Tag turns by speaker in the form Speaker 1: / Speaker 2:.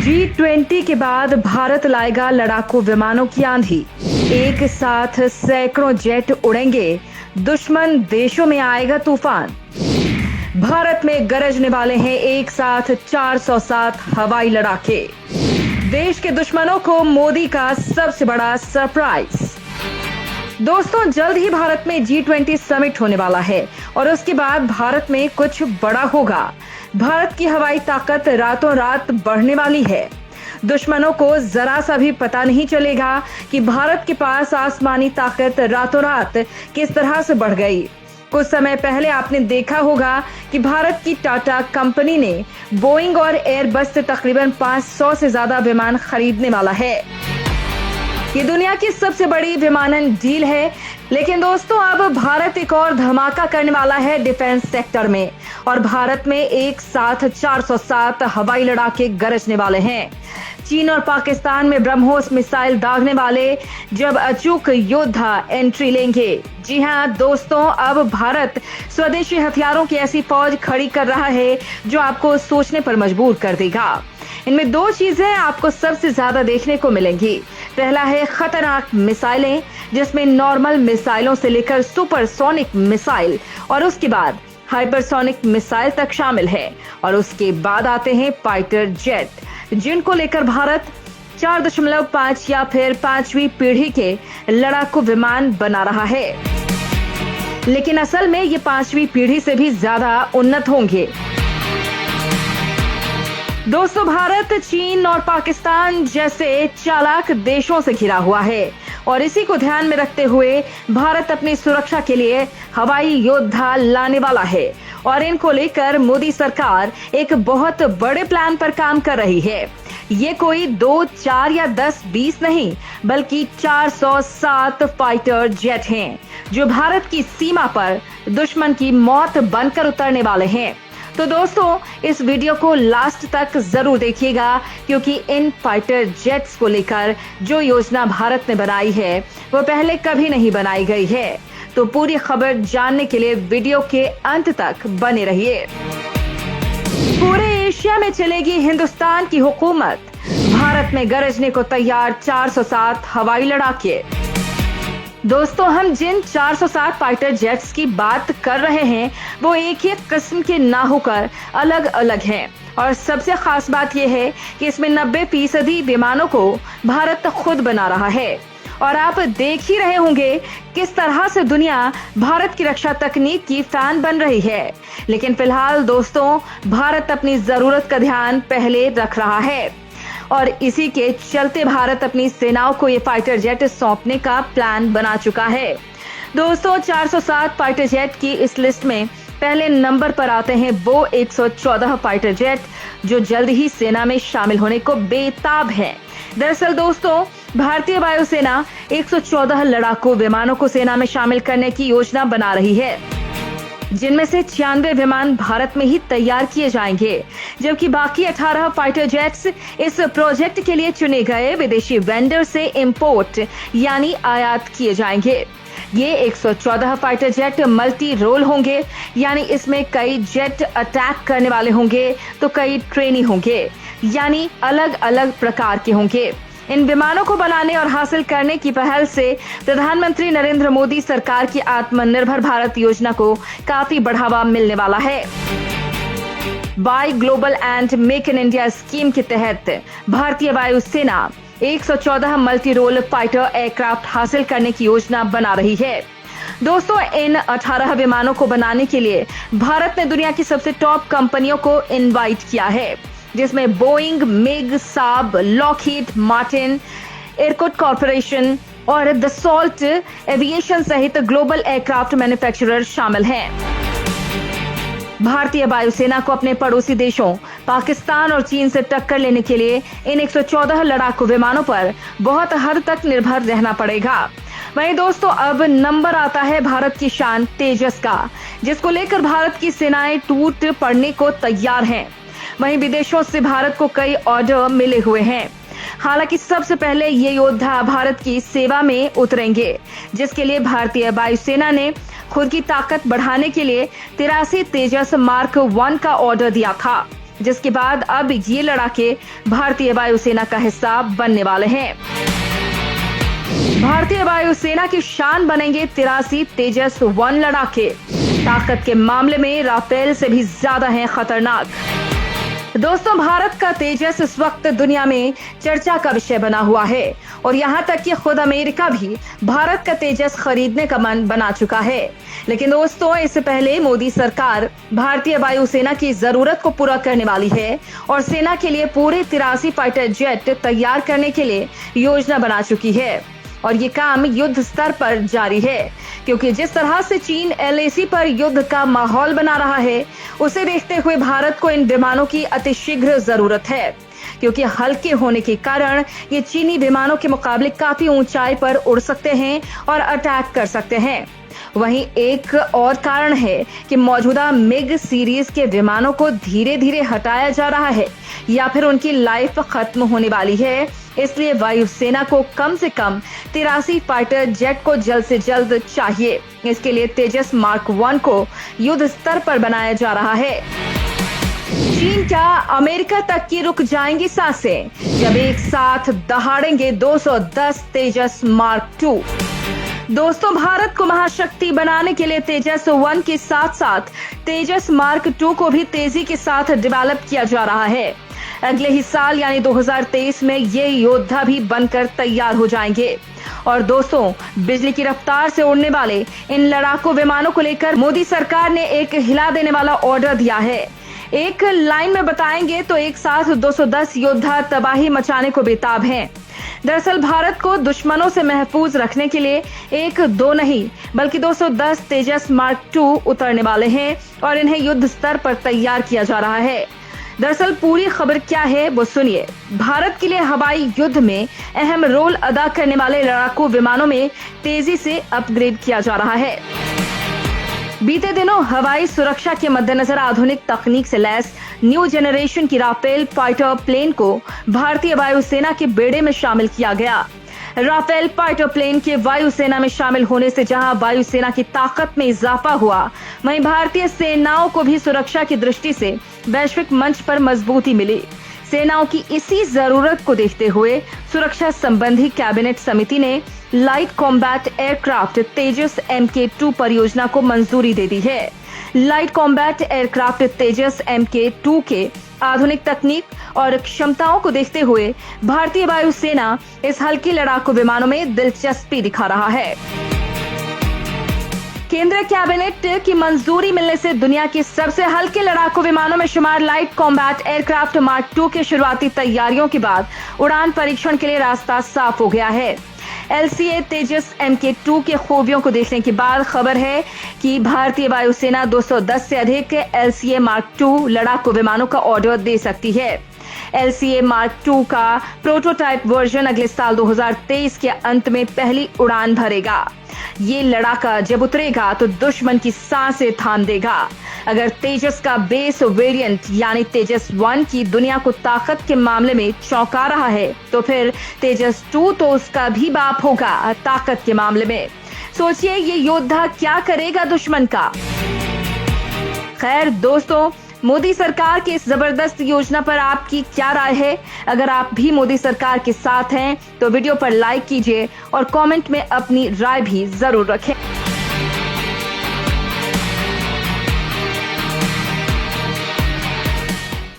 Speaker 1: G20 के बाद भारत लाएगा लड़ाकू विमानों की आंधी। एक साथ सैकड़ों जेट उड़ेंगे, दुश्मन देशों में आएगा तूफान। भारत में गरजने वाले हैं एक साथ 407 हवाई लड़ाके। देश के दुश्मनों को मोदी का सबसे बड़ा सरप्राइज। दोस्तों, जल्द ही भारत में G20 समिट होने वाला है और उसके बाद भारत में कुछ बड़ा होगा। भारत की हवाई ताकत रातों रात बढ़ने वाली है। दुश्मनों को जरा सा भी पता नहीं चलेगा कि भारत के पास आसमानी ताकत रातों रात किस तरह से बढ़ गई। कुछ समय पहले आपने देखा होगा कि भारत की टाटा कंपनी ने बोइंग और एयरबस से तकरीबन 500 से ज्यादा विमान खरीदने वाला है। ये दुनिया की सबसे बड़ी विमानन डील है। लेकिन दोस्तों, अब भारत एक और धमाका करने वाला है डिफेंस सेक्टर में और भारत में एक साथ 407 हवाई लड़ाके गरजने वाले हैं। चीन और पाकिस्तान में ब्रह्मोस मिसाइल दागने वाले जब अचूक योद्धा एंट्री लेंगे। जी हाँ दोस्तों, अब भारत स्वदेशी हथियारों की ऐसी फौज खड़ी कर रहा है जो आपको सोचने पर मजबूर कर देगा। इनमें दो चीजें आपको सबसे ज्यादा देखने को मिलेंगी। पहला है खतरनाक मिसाइलें, जिसमें नॉर्मल मिसाइलों से लेकर सुपरसोनिक मिसाइल और उसके बाद हाइपरसोनिक मिसाइल तक शामिल है। और उसके बाद आते हैं फाइटर जेट, जिनको लेकर भारत 4.5 या फिर 5वीं पीढ़ी के लड़ाकू विमान बना रहा है। लेकिन असल में ये 5वीं पीढ़ी से भी ज्यादा उन्नत होंगे। दोस्तों, भारत चीन और पाकिस्तान जैसे चालाक देशों से घिरा हुआ है और इसी को ध्यान में रखते हुए भारत अपनी सुरक्षा के लिए हवाई योद्धा लाने वाला है और इनको लेकर मोदी सरकार एक बहुत बड़े प्लान पर काम कर रही है। ये कोई 2, 4 या 10, 20 नहीं, बल्कि 407 फाइटर जेट हैं जो भारत की सीमा पर दुश्मन की मौत बनकर उतरने वाले हैं। तो दोस्तों, इस वीडियो को लास्ट तक जरूर देखिएगा, क्योंकि इन फाइटर जेट्स को लेकर जो योजना भारत ने बनाई है वो पहले कभी नहीं बनाई गई है। तो पूरी खबर जानने के लिए वीडियो के अंत तक बने रहिए। पूरे एशिया में चलेगी हिंदुस्तान की हुकूमत, भारत में गरजने को तैयार 407 हवाई लड़ाके। दोस्तों, हम जिन 407 फाइटर जेट्स की बात कर रहे हैं वो एक ही किस्म के ना होकर अलग अलग हैं और सबसे खास बात यह है कि इसमें 90% विमानों को भारत खुद बना रहा है। और आप देख ही रहे होंगे किस तरह से दुनिया भारत की रक्षा तकनीक की फैन बन रही है। लेकिन फिलहाल दोस्तों, भारत अपनी जरूरत का ध्यान पहले रख रहा है और इसी के चलते भारत अपनी सेनाओं को ये फाइटर जेट सौंपने का प्लान बना चुका है। दोस्तों, 407 फाइटर जेट की इस लिस्ट में पहले नंबर पर आते हैं वो 114 फाइटर जेट जो जल्द ही सेना में शामिल होने को बेताब हैं। दरअसल दोस्तों, भारतीय वायुसेना 114 लड़ाकू विमानों को सेना में शामिल करने की योजना बना रही है, जिनमें से 96 विमान भारत में ही तैयार किए जाएंगे, जबकि बाकी 18 फाइटर जेट्स इस प्रोजेक्ट के लिए चुने गए विदेशी वेंडर से इंपोर्ट यानी आयात किए जाएंगे। ये 114 फाइटर जेट मल्टी रोल होंगे, यानी इसमें कई जेट अटैक करने वाले होंगे तो कई ट्रेनी होंगे, यानी अलग अलग प्रकार के होंगे। इन विमानों को बनाने और हासिल करने की पहल से प्रधानमंत्री नरेंद्र मोदी सरकार की आत्मनिर्भर भारत योजना को काफी बढ़ावा मिलने वाला है। Buy global and make in India scheme के तहत भारतीय वायुसेना 114 मल्टी रोल फाइटर एयरक्राफ्ट हासिल करने की योजना बना रही है। दोस्तों, इन 18 विमानों को बनाने के लिए भारत ने दुनिया की सबसे टॉप कंपनियों को इनवाइट किया है, जिसमें बोइंग, मिग, साब, लॉकहीड मार्टिन, एयरकोट कॉर्पोरेशन और दसॉल्ट एविएशन सहित ग्लोबल एयरक्राफ्ट मैन्युफैक्चरर शामिल हैं। भारतीय वायुसेना को अपने पड़ोसी देशों पाकिस्तान और चीन से टक्कर लेने के लिए इन 114 लड़ाकू विमानों पर बहुत हद तक निर्भर रहना पड़ेगा। वहीं दोस्तों, अब नंबर आता है भारत की शान तेजस का, जिसको लेकर भारत की सेनाएं टूट पड़ने को तैयार हैं। वहीं विदेशों से भारत को कई ऑर्डर मिले हुए हैं। हालांकि सबसे पहले ये योद्धा भारत की सेवा में उतरेंगे, जिसके लिए भारतीय वायुसेना ने खुद की ताकत बढ़ाने के लिए 83 तेजस मार्क 1 का ऑर्डर दिया था। जिसके बाद अब ये लड़ाके भारतीय वायुसेना का हिस्सा बनने वाले हैं। भारतीय वायुसेना की शान बनेंगे 83 तेजस 1 लड़ाके। ताकत के मामले में राफेल से भी ज्यादा हैं खतरनाक। दोस्तों, भारत का तेजस इस वक्त दुनिया में चर्चा का विषय बना हुआ है और यहाँ तक कि खुद अमेरिका भी भारत का तेजस खरीदने का मन बना चुका है। लेकिन दोस्तों, इससे पहले मोदी सरकार भारतीय वायुसेना की जरूरत को पूरा करने वाली है और सेना के लिए पूरे 83 फाइटर जेट तैयार करने के लिए योजना बना चुकी है और ये काम युद्ध स्तर पर जारी है, क्योंकि जिस तरह से चीन LAC पर युद्ध का माहौल बना रहा है, उसे देखते हुए भारत को इन विमानों की अतिशीघ्र जरूरत है, क्योंकि हल्के होने के कारण ये चीनी विमानों के मुकाबले काफी ऊंचाई पर उड़ सकते हैं और अटैक कर सकते हैं। वहीं एक और कारण है कि मौजूदा मिग सीरीज के विमानों को धीरे धीरे हटाया जा रहा है या फिर उनकी लाइफ खत्म होने वाली है। इसलिए वायुसेना को कम से कम 83 फाइटर जेट को जल्द से जल्द चाहिए। इसके लिए तेजस मार्क 1 को युद्ध स्तर पर बनाया जा रहा है। चीन क्या अमेरिका तक की रुक जाएंगी सांसें जब एक साथ दहाड़ेंगे 210 तेजस मार्क 2। दोस्तों, भारत को महाशक्ति बनाने के लिए तेजस 1 के साथ साथ तेजस मार्क 2 को भी तेजी के साथ डेवलप किया जा रहा है। अगले ही साल यानी 2023 में ये योद्धा भी बनकर तैयार हो जाएंगे। और दोस्तों, बिजली की रफ्तार से उड़ने वाले इन लड़ाकू विमानों को लेकर मोदी सरकार ने एक हिला देने वाला ऑर्डर दिया है। एक लाइन में बताएंगे तो एक साथ 210 योद्धा तबाही मचाने को बेताब हैं। दरअसल भारत को दुश्मनों से महफूज रखने के लिए एक दो नहीं बल्कि 210 तेजस मार्क 2 उतरने वाले हैं और इन्हें युद्ध स्तर पर तैयार किया जा रहा है। दरअसल पूरी खबर क्या है वो सुनिए। भारत के लिए हवाई युद्ध में अहम रोल अदा करने वाले लड़ाकू विमानों में तेजी से अपग्रेड किया जा रहा है। बीते दिनों हवाई सुरक्षा के मद्देनजर आधुनिक तकनीक से लैस न्यू जनरेशन की राफेल फाइटर प्लेन को भारतीय वायुसेना के बेड़े में शामिल किया गया। राफेल फाइटर प्लेन के वायुसेना में शामिल होने से जहां वायुसेना की ताकत में इजाफा हुआ, वहीं भारतीय सेनाओं को भी सुरक्षा की दृष्टि से वैश्विक मंच पर मजबूती मिली। सेनाओं की इसी जरूरत को देखते हुए सुरक्षा संबंधी कैबिनेट समिति ने लाइट कॉम्बैट एयरक्राफ्ट तेजस MK2 परियोजना को मंजूरी दे दी है। लाइट कॉम्बैट एयरक्राफ्ट तेजस MK2 के आधुनिक तकनीक और क्षमताओं को देखते हुए भारतीय वायुसेना इस हल्की लड़ाकू विमानों में दिलचस्पी दिखा रहा है। केंद्रीय कैबिनेट की मंजूरी मिलने से दुनिया की सबसे हल्के लड़ाकू विमानों में शुमार लाइट कॉम्बैट एयरक्राफ्ट मार्क 2 के शुरुआती तैयारियों के बाद उड़ान परीक्षण के लिए रास्ता साफ हो गया है। LCA तेजस MK2 के खूबियों को देखने के बाद खबर है कि भारतीय वायुसेना 210 से अधिक LCA मार्क 2 लड़ाकू विमानों का ऑर्डर दे सकती है। LCA मार्क 2 का प्रोटोटाइप वर्जन अगले साल 2023 के अंत में पहली उड़ान भरेगा। ये लड़ाका जब उतरेगा तो दुश्मन की सांसें थाम देगा। अगर तेजस का बेस वेरिएंट यानी तेजस 1 की दुनिया को ताकत के मामले में चौंका रहा है, तो फिर तेजस 2 तो उसका भी बाप होगा ताकत के मामले में। सोचिए ये योद्धा क्या करेगा दुश्मन का। खैर दोस्तों, मोदी सरकार की इस जबरदस्त योजना पर आपकी क्या राय है? अगर आप भी मोदी सरकार के साथ हैं तो वीडियो पर लाइक कीजिए और कमेंट में अपनी राय भी जरूर रखें।